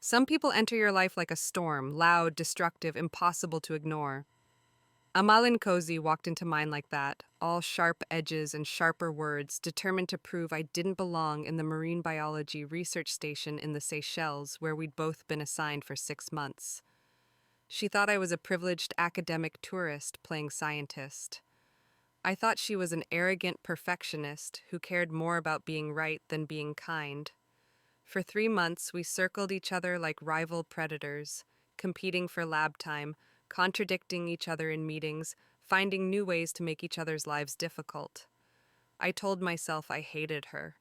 Some people enter your life like a storm, loud, destructive, impossible to ignore. Amahle Nkosi walked into mine like that, all sharp edges and sharper words, determined to prove I didn't belong in the marine biology research station in the Seychelles, where we'd both been assigned for 6 months. She thought I was a privileged academic tourist playing scientist. I thought she was an arrogant perfectionist who cared more about being right than being kind. For 3 months, we circled each other like rival predators, competing for lab time, contradicting each other in meetings, finding new ways to make each other's lives difficult. I told myself I hated her.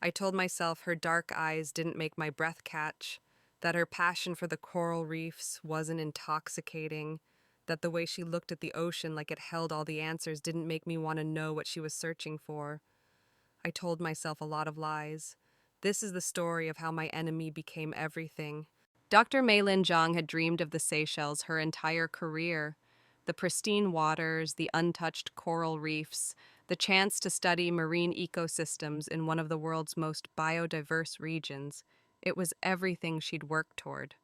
I told myself her dark eyes didn't make my breath catch, that her passion for the coral reefs wasn't intoxicating, that the way she looked at the ocean like it held all the answers didn't make me want to know what she was searching for. I told myself a lot of lies. This is the story of how my enemy became everything. Dr. Maylin Zhang had dreamed of the Seychelles her entire career. The pristine waters, the untouched coral reefs, the chance to study marine ecosystems in one of the world's most biodiverse regions. It was everything she'd worked toward.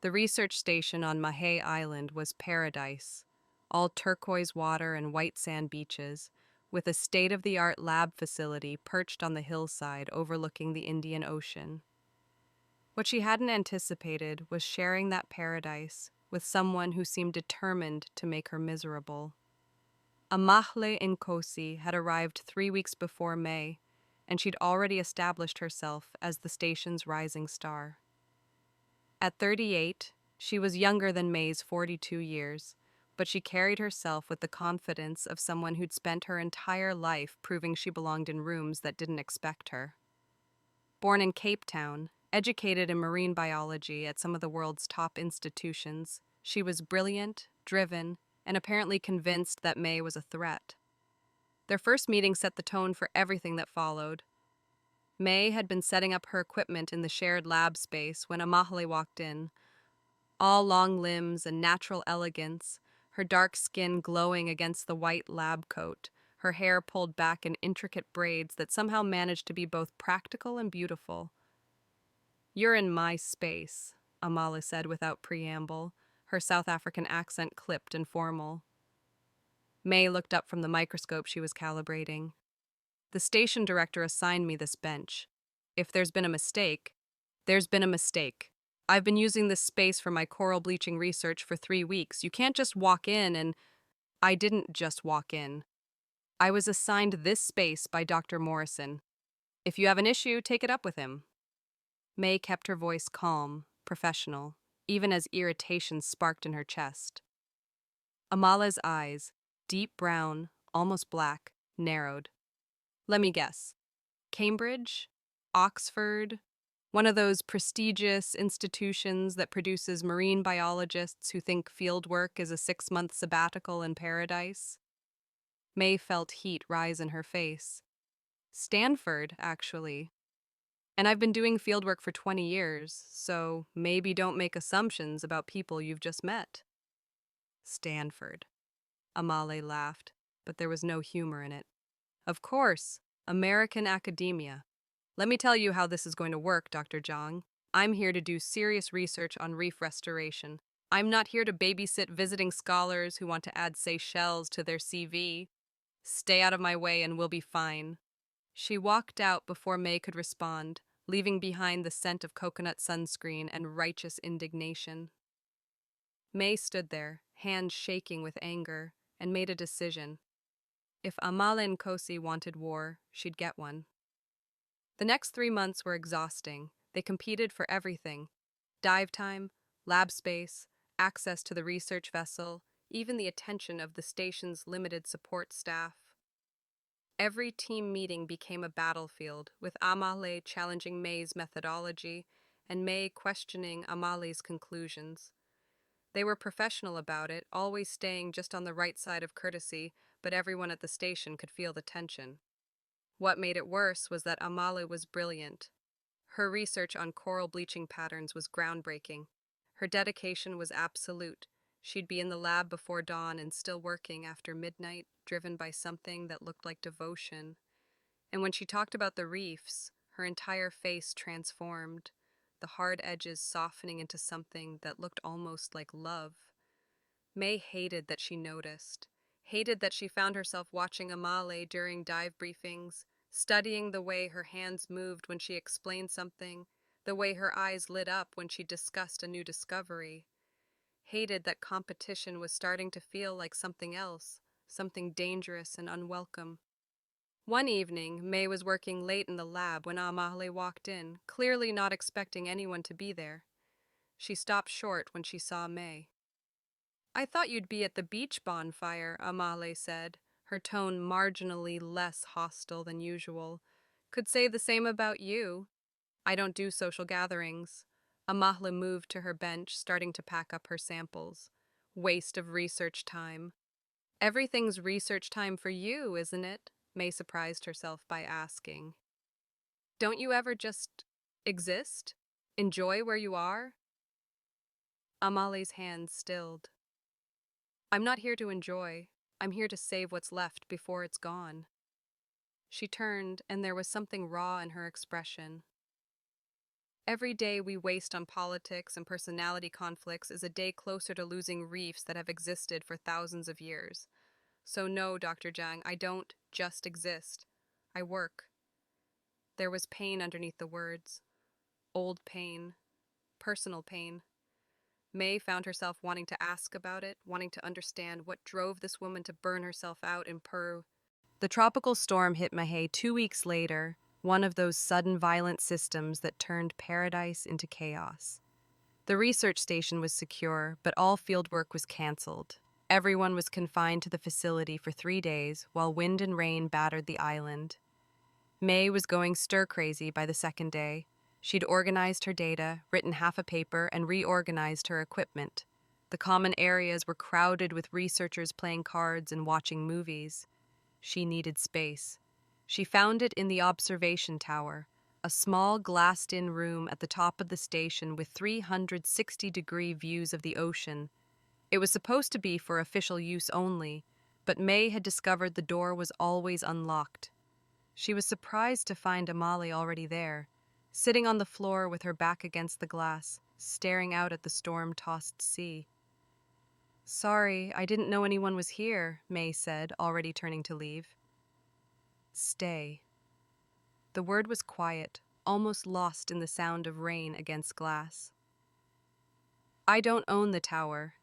The research station on Amahle Island was paradise, all turquoise water and white sand beaches, with a state-of-the-art lab facility perched on the hillside overlooking the Indian Ocean. What she hadn't anticipated was sharing that paradise with someone who seemed determined to make her miserable. Amahle Nkosi had arrived 3 weeks before May, and she'd already established herself as the station's rising star. At 38, she was younger than May's 42 years, but she carried herself with the confidence of someone who'd spent her entire life proving she belonged in rooms that didn't expect her. Born in Cape Town, educated in marine biology at some of the world's top institutions, she was brilliant, driven, and apparently convinced that May was a threat. Their first meeting set the tone for everything that followed. May had been setting up her equipment in the shared lab space when Amahle walked in. All long limbs and natural elegance, her dark skin glowing against the white lab coat, her hair pulled back in intricate braids that somehow managed to be both practical and beautiful. "You're in my space," Amahle said without preamble, her South African accent clipped and formal. May looked up from the microscope she was calibrating. "The station director assigned me this bench. If there's been a mistake, there's been a mistake. I've been using this space for my coral bleaching research for 3 weeks. You can't just walk in and—" "I didn't just walk in. I was assigned this space by Dr. Morrison. If you have an issue, take it up with him." May kept her voice calm, professional, even as irritation sparked in her chest. Amale's eyes, deep brown, almost black, narrowed. "Let me guess. Cambridge? Oxford? One of those prestigious institutions that produces marine biologists who think fieldwork is a 6-month sabbatical in paradise?" May felt heat rise in her face. "Stanford, actually. And I've been doing fieldwork for 20 years, so maybe don't make assumptions about people you've just met." "Stanford." Amahle laughed, but there was no humor in it. "Of course, American academia. Let me tell you how this is going to work, Dr. Zhang. I'm here to do serious research on reef restoration. I'm not here to babysit visiting scholars who want to add Seychelles to their CV. Stay out of my way and we'll be fine." She walked out before May could respond, leaving behind the scent of coconut sunscreen and righteous indignation. May stood there, hands shaking with anger, and made a decision. If Amahle Nkosi wanted war, she'd get one. The next 3 months were exhausting. They competed for everything: dive time, lab space, access to the research vessel, even the attention of the station's limited support staff. Every team meeting became a battlefield, with Amahle challenging May's methodology and May questioning Amahle's conclusions. They were professional about it, always staying just on the right side of courtesy, but everyone at the station could feel the tension. What made it worse was that Amahle was brilliant. Her research on coral bleaching patterns was groundbreaking. Her dedication was absolute. She'd be in the lab before dawn and still working after midnight, driven by something that looked like devotion. And when she talked about the reefs, her entire face transformed. the hard edges softening into something that looked almost like love. May hated that she noticed, hated that she found herself watching Amahle during dive briefings, studying the way her hands moved when she explained something, the way her eyes lit up when she discussed a new discovery. Hated that competition was starting to feel like something else, something dangerous and unwelcome. One evening, May was working late in the lab when Amahle walked in, clearly not expecting anyone to be there. She stopped short when she saw May. "I thought you'd be at the beach bonfire," Amahle said, her tone marginally less hostile than usual. "Could say the same about you." "I don't do social gatherings." Amahle moved to her bench, starting to pack up her samples. "Waste of research time." "Everything's research time for you, isn't it?" May surprised herself by asking. "Don't you ever just exist? Enjoy where you are?" Amale's hands stilled. "I'm not here to enjoy. I'm here to save what's left before it's gone." She turned, and there was something raw in her expression. "Every day we waste on politics and personality conflicts is a day closer to losing reefs that have existed for thousands of years. So no, Dr. Zhang, I don't just exist. I work." There was pain underneath the words. Old pain. Personal pain. May found herself wanting to ask about it, wanting to understand what drove this woman to burn herself out in Peru. The tropical storm hit Mahé 2 weeks later, one of those sudden violent systems that turned paradise into chaos. The research station was secure, but all fieldwork was canceled. Everyone was confined to the facility for 3 days, while wind and rain battered the island. May was going stir-crazy by the second day. She'd organized her data, written half a paper, and reorganized her equipment. The common areas were crowded with researchers playing cards and watching movies. She needed space. She found it in the observation tower, a small glassed-in room at the top of the station with 360-degree views of the ocean. It was supposed to be for official use only, but May had discovered the door was always unlocked. She was surprised to find Amahle already there, sitting on the floor with her back against the glass, staring out at the storm-tossed sea. "Sorry, I didn't know anyone was here," May said, already turning to leave. "Stay." The word was quiet, almost lost in the sound of rain against glass. "I don't own the tower."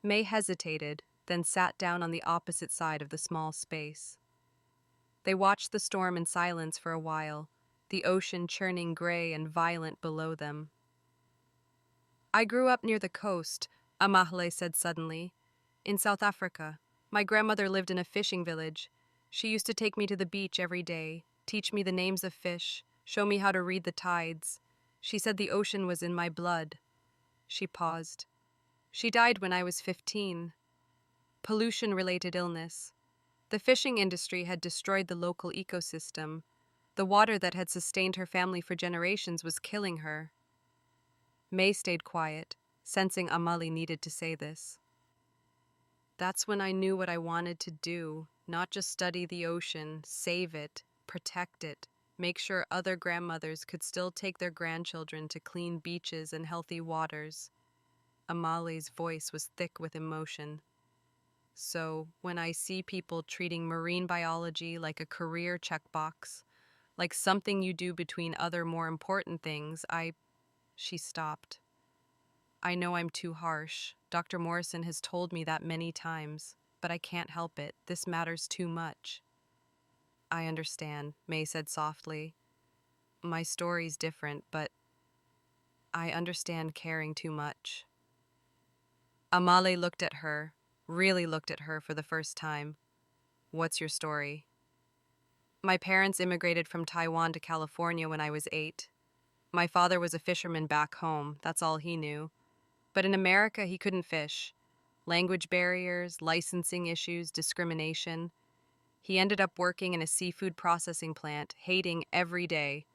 May hesitated, then sat down on the opposite side of the small space. They watched the storm in silence for a while, the ocean churning gray and violent below them. "I grew up near the coast," Amahle said suddenly. "In South Africa. My grandmother lived in a fishing village. She used to take me to the beach every day, teach me the names of fish, show me how to read the tides. She said the ocean was in my blood." She paused. "She died when I was 15. Pollution-related illness. The fishing industry had destroyed the local ecosystem. The water that had sustained her family for generations was killing her." May stayed quiet, sensing Amahle needed to say this. "That's when I knew what I wanted to do, not just study the ocean, save it, protect it, make sure other grandmothers could still take their grandchildren to clean beaches and healthy waters." Amahle's voice was thick with emotion. "So, when I see people treating marine biology like a career checkbox, like something you do between other more important things, She stopped. "I know I'm too harsh. Dr. Morrison has told me that many times, but I can't help it. This matters too much." "I understand," May said softly. "My story's different, but I understand caring too much." Amahle looked at her, really looked at her for the first time. "What's your story?" "My parents immigrated from Taiwan to California when I was 8. My father was a fisherman back home, that's all he knew. But in America, he couldn't fish. Language barriers, licensing issues, discrimination. He ended up working in a seafood processing plant, hating every day.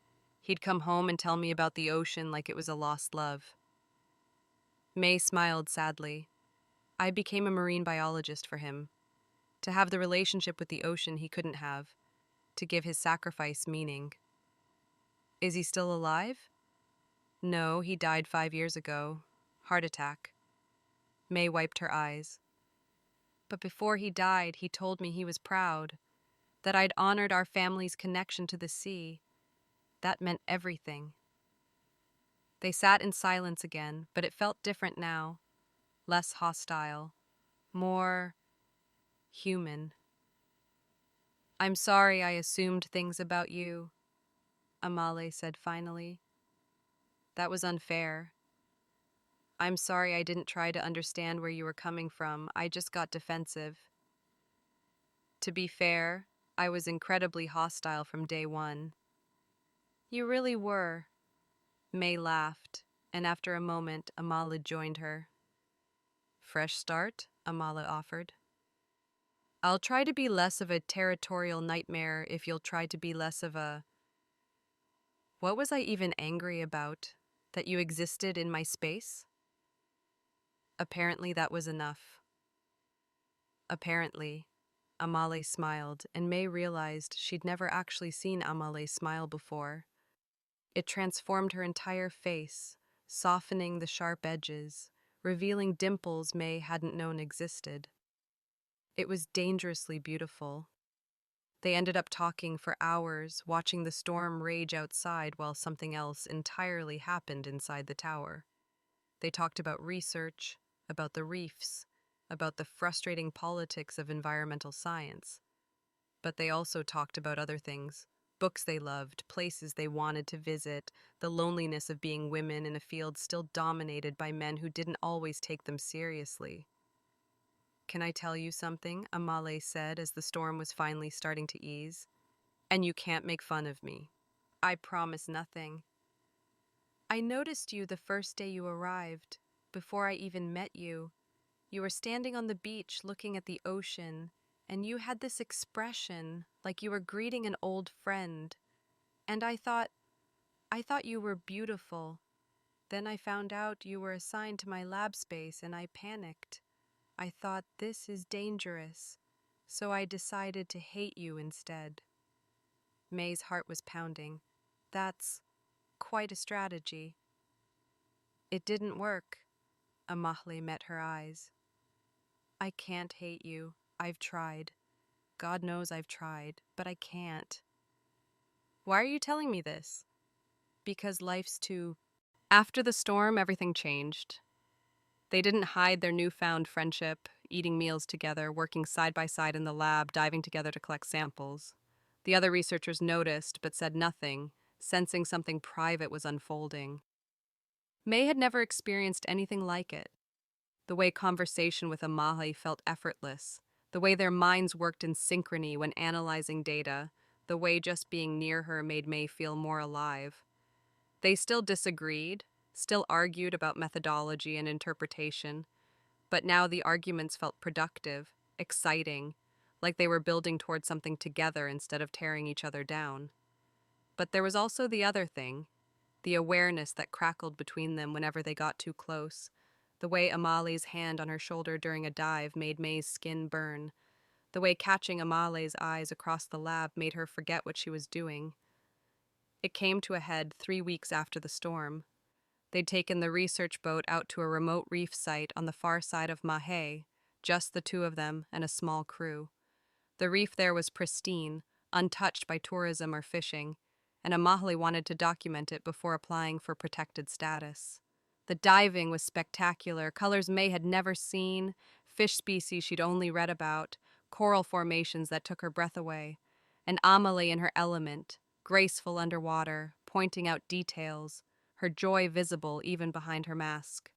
He'd come home and tell me about the ocean like it was a lost love." May smiled sadly. "I became a marine biologist for him. To have the relationship with the ocean he couldn't have. To give his sacrifice meaning." "Is he still alive?" No, he died 5 years ago. Heart attack. May wiped her eyes. But before he died, he told me he was proud, that I'd honored our family's connection to the sea. That meant everything. They sat in silence again, but it felt different now. Less hostile. More human. I'm sorry I assumed things about you, Amahle said finally. That was unfair. I'm sorry I didn't try to understand where you were coming from. I just got defensive. To be fair, I was incredibly hostile from day one. You really were. May laughed, and after a moment, Amahle joined her. Fresh start? Amahle offered. I'll try to be less of a territorial nightmare if you'll try to be less of a... What was I even angry about? That you existed in my space? Apparently that was enough. Apparently. Amahle smiled, and May realized she'd never actually seen Amahle smile before. It transformed her entire face, softening the sharp edges, revealing dimples May hadn't known existed. It was dangerously beautiful. They ended up talking for hours, watching the storm rage outside while something else entirely happened inside the tower. They talked about research, about the reefs, about the frustrating politics of environmental science. But they also talked about other things: books they loved, places they wanted to visit, the loneliness of being women in a field still dominated by men who didn't always take them seriously. Can I tell you something? Amahle said as the storm was finally starting to ease. And you can't make fun of me. I promise nothing. I noticed you the first day you arrived, before I even met you. You were standing on the beach looking at the ocean, and you had this expression like you were greeting an old friend. And I thought you were beautiful. Then I found out you were assigned to my lab space and I panicked. I thought, this is dangerous, so I decided to hate you instead. May's heart was pounding. That's quite a strategy. It didn't work. Amahle met her eyes. I can't hate you. I've tried. God knows I've tried, but I can't. Why are you telling me this? Because life's too... After the storm, everything changed. They didn't hide their newfound friendship, eating meals together, working side by side in the lab, diving together to collect samples. The other researchers noticed, but said nothing, sensing something private was unfolding. May had never experienced anything like it. The way conversation with Amahle felt effortless, the way their minds worked in synchrony when analyzing data, the way just being near her made May feel more alive. They still disagreed, still argued about methodology and interpretation, but now the arguments felt productive, exciting, like they were building towards something together instead of tearing each other down. But there was also the other thing, the awareness that crackled between them whenever they got too close. The way Amahle's hand on her shoulder during a dive made May's skin burn. The way catching Amahle's eyes across the lab made her forget what she was doing. It came to a head 3 weeks after the storm. They'd taken the research boat out to a remote reef site on the far side of Amahle, just the two of them and a small crew. The reef there was pristine, untouched by tourism or fishing, and Amahle wanted to document it before applying for protected status. The diving was spectacular, colors May had never seen, fish species she'd only read about, coral formations that took her breath away, and Amahle in her element, graceful underwater, pointing out details, her joy visible even behind her mask.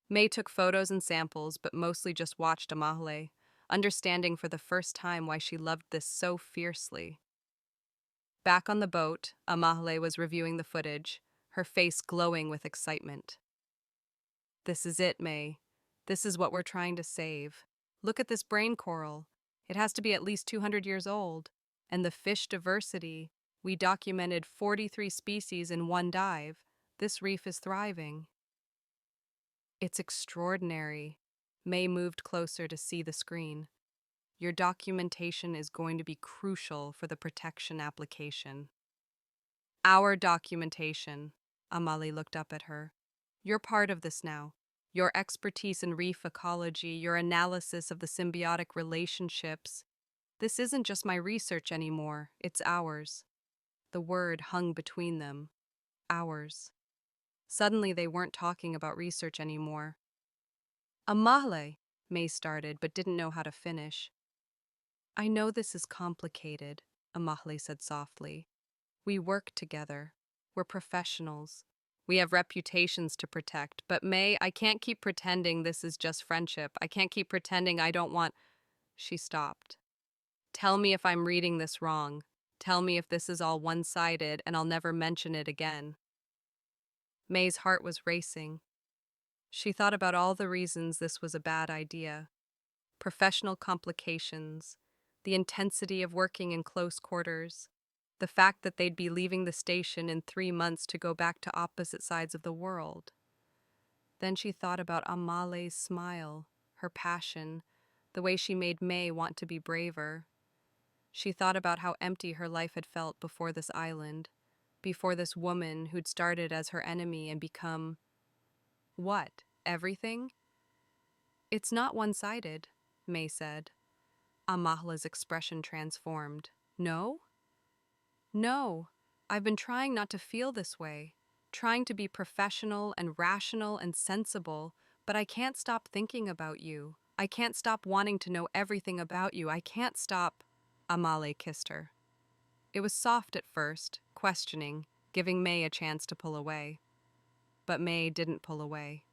May took photos and samples, but mostly just watched Amahle, understanding for the first time why she loved this so fiercely. Back on the boat, Amahle was reviewing the footage, her face glowing with excitement. This is it, May. This is what we're trying to save. Look at this brain coral. It has to be at least 200 years old. And the fish diversity. We documented 43 species in one dive. This reef is thriving. It's extraordinary. May moved closer to see the screen. Your documentation is going to be crucial for the protection application. Our documentation, Amahle looked up at her. You're part of this now. Your expertise in reef ecology, your analysis of the symbiotic relationships. This isn't just my research anymore, it's ours. The word hung between them. Ours. Suddenly they weren't talking about research anymore. Amahle, May started, but didn't know how to finish. I know this is complicated, Amahle said softly. We work together. We're professionals. We have reputations to protect. But May, I can't keep pretending this is just friendship. I can't keep pretending I don't want. She stopped. Tell me if I'm reading this wrong. Tell me if this is all one-sided and I'll never mention it again. May's heart was racing. She thought about all the reasons this was a bad idea. Professional complications, the intensity of working in close quarters, the fact that they'd be leaving the station in 3 months to go back to opposite sides of the world. Then she thought about Amahle's smile, her passion, the way she made May want to be braver. She thought about how empty her life had felt before this island, before this woman who'd started as her enemy and become… what? Everything? It's not one-sided, May said. Amahle's expression transformed. No? No. I've been trying not to feel this way, trying to be professional and rational and sensible, but I can't stop thinking about you. I can't stop wanting to know everything about you. I can't stop… Amahle kissed her. It was soft at first, questioning, giving May a chance to pull away. But May didn't pull away.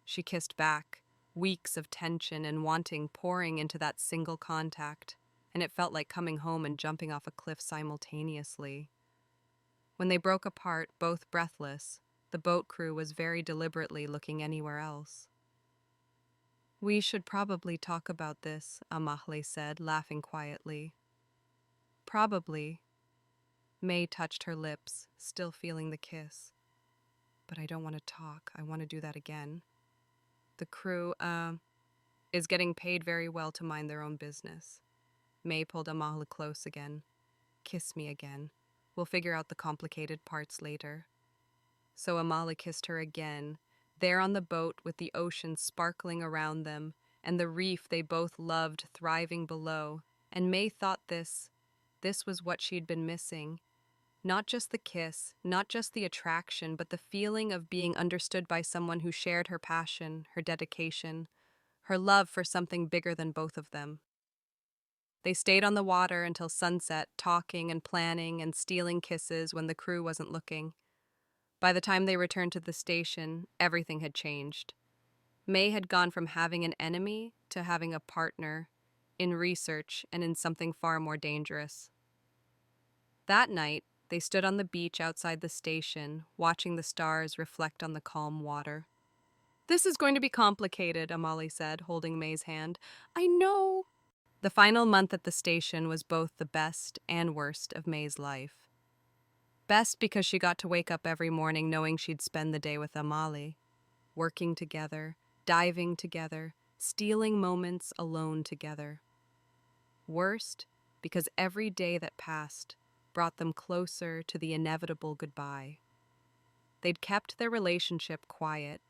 She kissed back, weeks of tension and wanting pouring into that single contact, and it felt like coming home and jumping off a cliff simultaneously. When they broke apart, both breathless, the boat crew was very deliberately looking anywhere else. We should probably talk about this, Amahle said, laughing quietly. Probably. May touched her lips, still feeling the kiss. But I don't want to talk. I want to do that again. The crew, is getting paid very well to mind their own business. May pulled Amahle close again. Kiss me again. We'll figure out the complicated parts later. So Amahle kissed her again, there on the boat with the ocean sparkling around them, and the reef they both loved thriving below. And May thought this was what she'd been missing. Not just the kiss, not just the attraction, but the feeling of being understood by someone who shared her passion, her dedication, her love for something bigger than both of them. They stayed on the water until sunset, talking and planning and stealing kisses when the crew wasn't looking. By the time they returned to the station, everything had changed. May had gone from having an enemy to having a partner, in research and in something far more dangerous. That night, they stood on the beach outside the station, watching the stars reflect on the calm water. This is going to be complicated, Amahle said, holding May's hand. I know. The final month at the station was both the best and worst of May's life. Best because she got to wake up every morning knowing she'd spend the day with Amahle, working together, diving together, stealing moments alone together. Worst because every day that passed brought them closer to the inevitable goodbye. They'd kept their relationship quiet,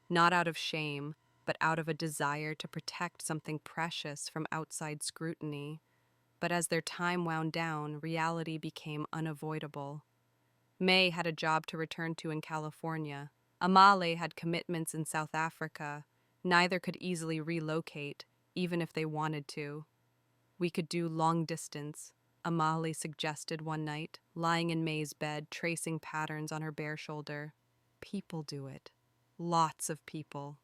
not out of shame, but out of a desire to protect something precious from outside scrutiny. But as their time wound down, reality became unavoidable. May had a job to return to in California. Amahle had commitments in South Africa. Neither could easily relocate, even if they wanted to. We could do long distance, Amahle suggested one night, lying in May's bed, tracing patterns on her bare shoulder. People do it. Lots of people.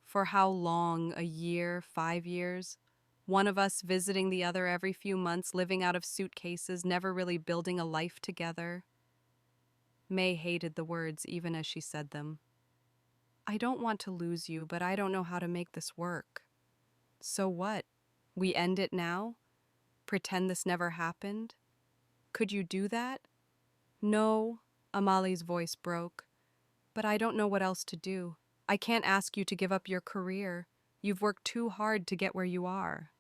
For how long? A year? 5 years? One of us visiting the other every few months, living out of suitcases, never really building a life together. May hated the words even as she said them. I don't want to lose you, but I don't know how to make this work. So what? We end it now? Pretend this never happened? Could you do that? No, Amahle's voice broke. But I don't know what else to do. I can't ask you to give up your career. You've worked too hard to get where you are.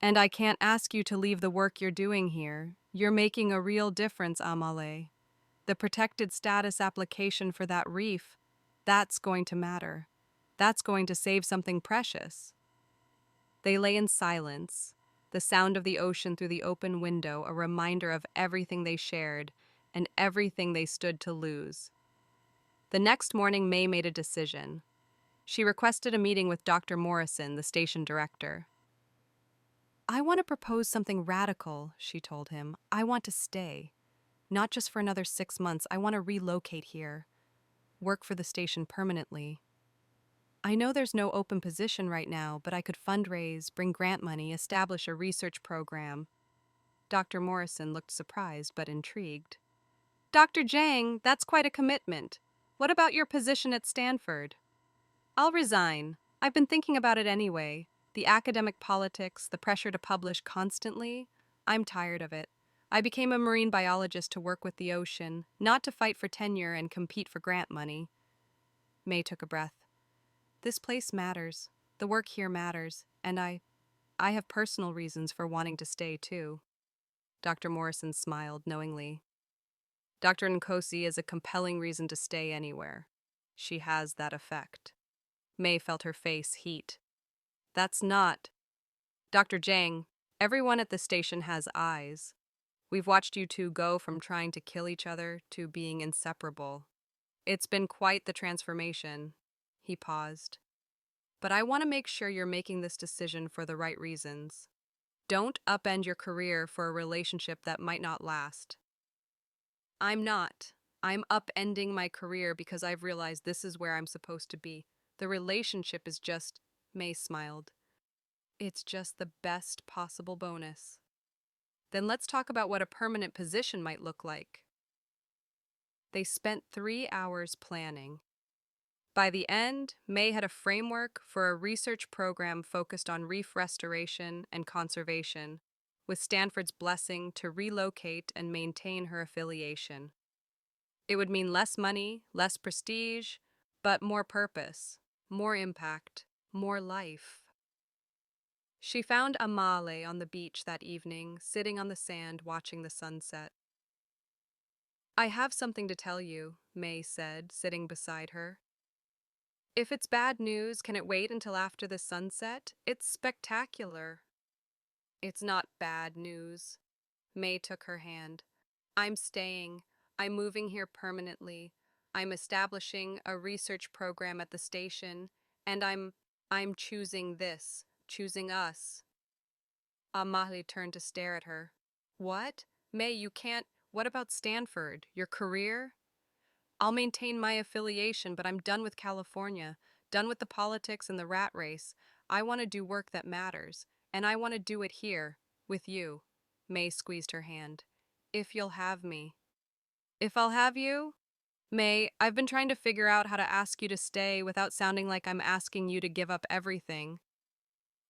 And I can't ask you to leave the work you're doing here. You're making a real difference, Amahle. The protected status application for that reef, that's going to matter. That's going to save something precious. They lay in silence, the sound of the ocean through the open window, a reminder of everything they shared and everything they stood to lose. The next morning, May made a decision. She requested a meeting with Dr. Morrison, the station director. "I want to propose something radical," she told him. "I want to stay. Not just for another 6 months. I want to relocate here, work for the station permanently. I know there's no open position right now, but I could fundraise, bring grant money, establish a research program." Dr. Morrison looked surprised but intrigued. "Dr. Jang, that's quite a commitment. What about your position at Stanford?" "I'll resign. I've been thinking about it anyway. The academic politics, the pressure to publish constantly. I'm tired of it. I became a marine biologist to work with the ocean, not to fight for tenure and compete for grant money." May took a breath. "This place matters. The work here matters. And I have personal reasons for wanting to stay, too." Dr. Morrison smiled knowingly. "Dr. Nkosi is a compelling reason to stay anywhere. She has that effect." May felt her face heat. "That's not—" "Dr. Jang, everyone at the station has eyes. We've watched you two go from trying to kill each other to being inseparable. It's been quite the transformation." He paused. "But I want to make sure you're making this decision for the right reasons. Don't upend your career for a relationship that might not last." "I'm not. I'm upending my career because I've realized this is where I'm supposed to be. The relationship is just—" May smiled. "It's just the best possible bonus." "Then let's talk about what a permanent position might look like." They spent 3 hours planning. By the end, May had a framework for a research program focused on reef restoration and conservation, with Stanford's blessing to relocate and maintain her affiliation. It would mean less money, less prestige, but more purpose, more impact, more life. She found Amahle on the beach that evening, sitting on the sand watching the sunset. "I have something to tell you," May said, sitting beside her. "If it's bad news, can it wait until after the sunset? It's spectacular." "It's not bad news." May took her hand. "I'm staying. I'm moving here permanently. I'm establishing a research program at the station, and I'm choosing this, choosing us." Amahle turned to stare at her. "What? May, you can't— What about Stanford? Your career?" "I'll maintain my affiliation, but I'm done with California, done with the politics and the rat race. I want to do work that matters, and I want to do it here, with you." May squeezed her hand. "If you'll have me." "If I'll have you?" "May, I've been trying to figure out how to ask you to stay without sounding like I'm asking you to give up everything.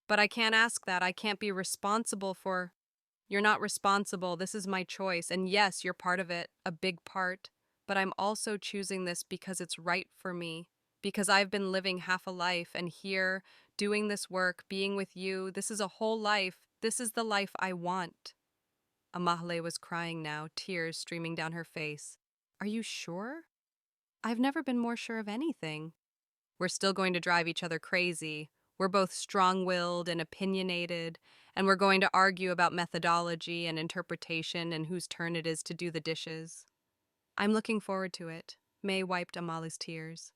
But I can't ask that. I can't be responsible for—" "You're not responsible. This is my choice. And yes, you're part of it, a big part. But I'm also choosing this because it's right for me. Because I've been living half a life, and here, doing this work, being with you, this is a whole life. This is the life I want." Amahle was crying now, tears streaming down her face. "Are you sure?" "I've never been more sure of anything." "We're still going to drive each other crazy. We're both strong-willed and opinionated, and we're going to argue about methodology and interpretation and whose turn it is to do the dishes." "I'm looking forward to it." May wiped Amahle's tears.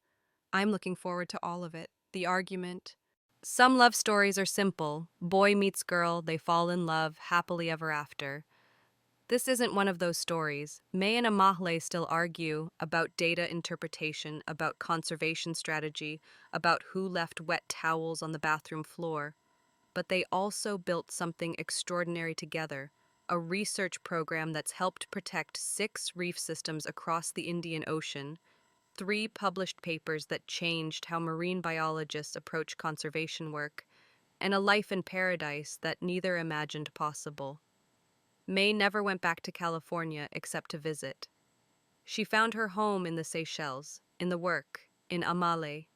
"I'm looking forward to all of it. The argument. Some love stories are simple. Boy meets girl, they fall in love, happily ever after. This isn't one of those stories. May and Amahle still argue about data interpretation, about conservation strategy, about who left wet towels on the bathroom floor. But they also built something extraordinary together, a research program that's helped protect 6 reef systems across the Indian Ocean, 3 published papers that changed how marine biologists approach conservation work, and a life in paradise that neither imagined possible. May never went back to California except to visit. She found her home in the Seychelles, in the work, in Amahle.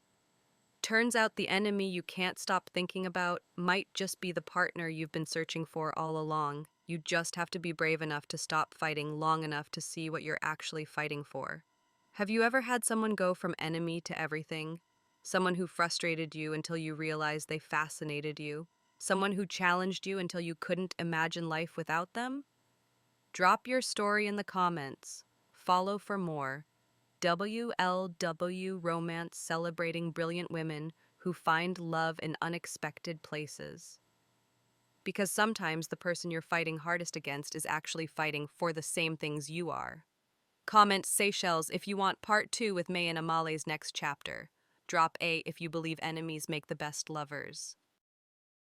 Turns out the enemy you can't stop thinking about might just be the partner you've been searching for all along. You just have to be brave enough to stop fighting long enough to see what you're actually fighting for. Have you ever had someone go from enemy to everything? Someone who frustrated you until you realized they fascinated you? Someone who challenged you until you couldn't imagine life without them? Drop your story in the comments. Follow for more. WLW Romance, celebrating brilliant women who find love in unexpected places. Because sometimes the person you're fighting hardest against is actually fighting for the same things you are. Comment Seychelles if you want part 2 with May and Amahle's next chapter. Drop A if you believe enemies make the best lovers.